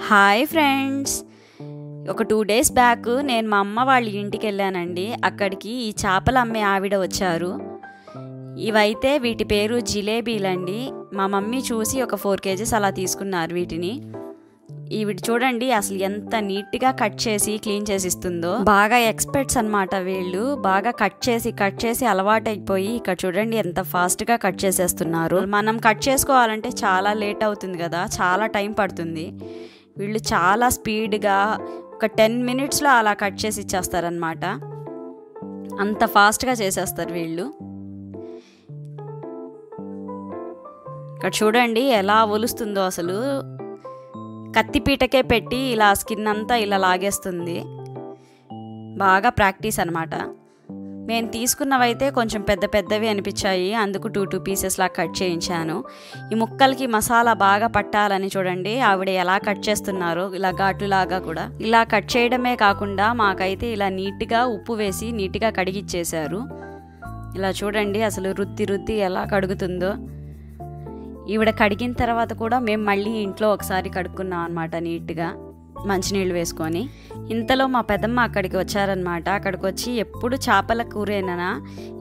Hi friends, ఒక 2 days back నేను మా అమ్మ వాళ్ళ ఇంటికి వెళ్ళానండి. అక్కడికి ఈ చేపలు అమ్మే ఆవిడ వచ్చారు. ఇవైతే వీటి పేరు జిలేబీలండి. మా మమ్మీ చూసి ఒక 4 కేజీస్ అలా తీసుకున్నారు వీటిని. ఈవిడ చూడండి అసలు ఎంత నీట్గా కట్ చేసి క్లీన్ చేసి ఇస్తుందో. బాగా ఎక్స్పర్ట్స్ అనమాట వీళ్ళు. బాగా కట్ చేసి అలవాటైపోయి ఇక్కడ చూడండి ఎంత ఫాస్ట్గా కట్ చేసేస్తున్నారు. మనం కట్ చేసుకోవాలంటే చాలా లేట్ అవుతుంది కదా, చాలా టైం పడుతుంది. వీళ్ళు చాలా స్పీడ్గా ఒక 10 మినిట్స్లో అలా కట్ చేసి ఇచ్చేస్తారనమాట. అంత ఫాస్ట్గా చేసేస్తారు వీళ్ళు. ఇక్కడ చూడండి ఎలా ఒలుస్తుందో, అసలు కత్తిపీటకే పెట్టి ఇలా స్కిన్ అంతా ఇలా లాగేస్తుంది. బాగా ప్రాక్టీస్ అనమాట. నేను తీసుకున్నవైతే కొంచెం పెద్దవి అనిపించాయి, అందుకు 2 పీసెస్లా కట్ చేయించాను. ఈ ముక్కలకి మసాలా బాగా పట్టాలని చూడండి ఆవిడ ఎలా కట్ చేస్తున్నారో, ఇలా ఘాటులాగా కూడా. ఇలా కట్ చేయడమే కాకుండా మాకైతే ఇలా నీట్గా ఉప్పు వేసి నీట్గా కడిగిచ్చేశారు. ఇలా చూడండి అసలు రుద్ది ఎలా కడుగుతుందో. ఈవిడ కడిగిన తర్వాత కూడా మేము మళ్ళీ ఇంట్లో ఒకసారి కడుక్కున్నాం అనమాట నీట్గా మంచినీళ్ళు వేసుకొని. ఇంతలో మా పెద్దమ్మ అక్కడికి వచ్చారనమాట. అక్కడికి వచ్చి ఎప్పుడు చేపల కూరేనా,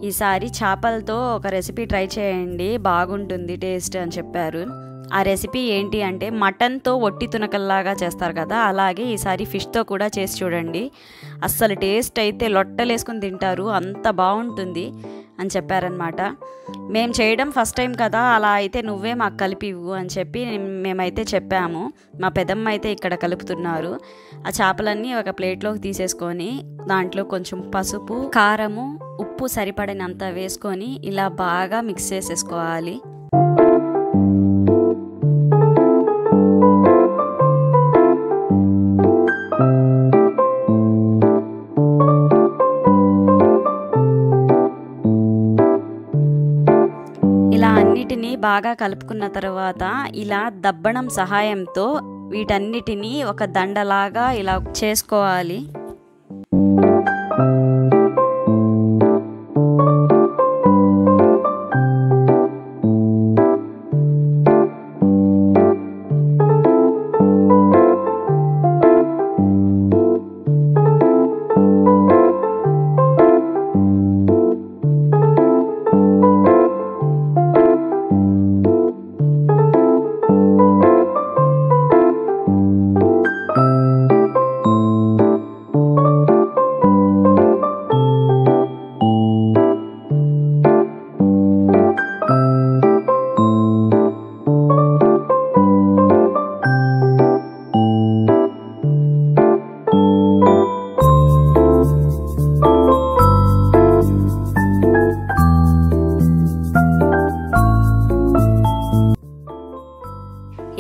ఈసారి చేపలతో ఒక రెసిపీ ట్రై చేయండి బాగుంటుంది టేస్ట్ అని చెప్పారు. ఆ రెసిపీ ఏంటి అంటే మటన్తో ఒట్టి తునకల్లాగా చేస్తారు కదా, అలాగే ఈసారి ఫిష్తో కూడా చేసి చూడండి. అస్సలు టేస్ట్ అయితే లొట్టలేసుకుని తింటారు, అంత బాగుంటుంది అని చెప్పారనమాట. మేము చేయడం ఫస్ట్ టైం కదా, అలా అయితే నువ్వే మాకు కలిపివ్వు అని చెప్పి మేమైతే చెప్పాము. మా పెద్దమ్మ అయితే ఇక్కడ కలుపుతున్నారు. ఆ చేపలన్నీ ఒక ప్లేట్లోకి తీసేసుకొని దాంట్లో కొంచెం పసుపు, కారము, ఉప్పు సరిపడినంత వేసుకొని ఇలా బాగా మిక్స్ చేసేసుకోవాలి. ఇలా అన్నిటినీ బాగా కలుపుకున్న తర్వాత ఇలా దబ్బడం సహాయంతో వీటన్నిటినీ ఒక దండలాగా ఇలా చేసుకోవాలి.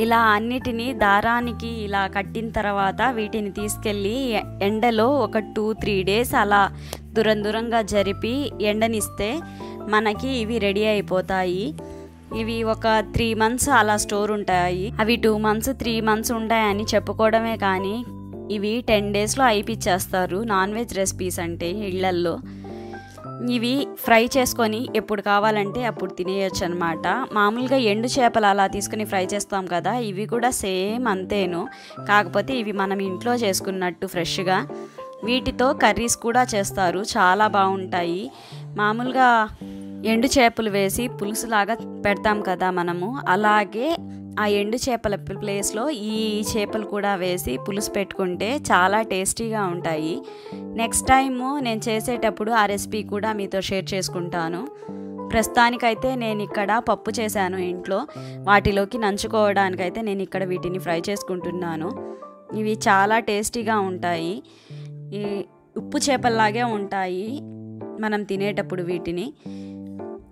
ఇలా అన్నిటినీ దారానికి ఇలా కట్టిన తర్వాత వీటిని తీసుకెళ్ళి ఎండలో ఒక 2-3 డేస్ అలా దూరంగా జరిపి ఎండనిస్తే మనకి ఇవి రెడీ అయిపోతాయి. ఇవి ఒక 3 మంత్స్ అలా స్టోర్ ఉంటాయి. అవి 2 మంత్స్ 3 మంత్స్ ఉంటాయని చెప్పుకోవడమే కానీ ఇవి 10 డేస్లో అయిపిచ్చేస్తారు. నాన్ వెజ్ రెసిపీస్ అంటే ఇళ్లల్లో ఇవి ఫ్రై చేసుకొని ఎప్పుడు కావాలంటే అప్పుడు తినేయచ్చు అనమాట. మామూలుగా ఎండు చేపలు అలా తీసుకుని ఫ్రై చేస్తాం కదా, ఇవి కూడా సేమ్ అంతేను. కాకపోతే ఇవి మనం ఇంట్లో చేసుకున్నట్టు ఫ్రెష్గా. వీటితో కర్రీస్ కూడా చేస్తారు, చాలా బాగుంటాయి. మామూలుగా ఎండు చేపలు వేసి పులుసులాగా పెడతాం కదా మనము, అలాగే ఆ ఎండు చేపల ప్లేస్లో ఈ చేపలు కూడా వేసి పులుసు పెట్టుకుంటే చాలా టేస్టీగా ఉంటాయి. నెక్స్ట్ టైము నేను చేసేటప్పుడు ఆ రెసిపీ కూడా మీతో షేర్ చేసుకుంటాను. ప్రస్తుతానికైతే నేను ఇక్కడ పప్పు చేశాను ఇంట్లో. వాటిలోకి నంచుకోవడానికైతే నేను ఇక్కడ వీటిని ఫ్రై చేసుకుంటున్నాను. ఇవి చాలా టేస్టీగా ఉంటాయి, ఈ ఉప్పు చేపల్లాగే ఉంటాయి మనం తినేటప్పుడు. వీటిని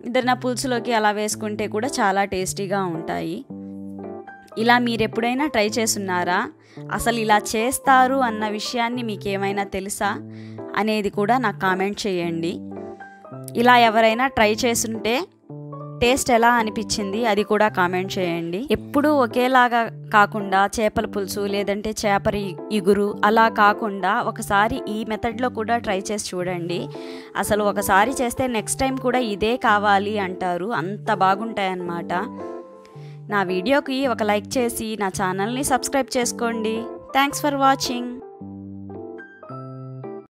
ఏదైనా పులుసులోకి అలా వేసుకుంటే కూడా చాలా టేస్టీగా ఉంటాయి. ఇలా మీరు ఎప్పుడైనా ట్రై చేస్తున్నారా? అసలు ఇలా చేస్తారు అన్న విషయాన్ని మీకు ఏమైనా తెలుసా అనేది కూడా నాకు కామెంట్ చేయండి. ఇలా ఎవరైనా ట్రై చేసుంటే టేస్ట్ ఎలా అనిపించింది అది కూడా కామెంట్ చేయండి. ఎప్పుడూ ఒకేలాగా కాకుండా చేపల పులుసు లేదంటే చేపల ఇగురు అలా కాకుండా ఒకసారి ఈ మెథడ్లో కూడా ట్రై చేసి చూడండి. అసలు ఒకసారి చేస్తే నెక్స్ట్ టైం కూడా ఇదే కావాలి అంటారు, అంత బాగుంటాయి అన్నమాట. నా వీడియోకి ఒక లైక్ చేసి నా ఛానల్ని సబ్స్క్రైబ్ చేసుకోండి. Thanks for watching.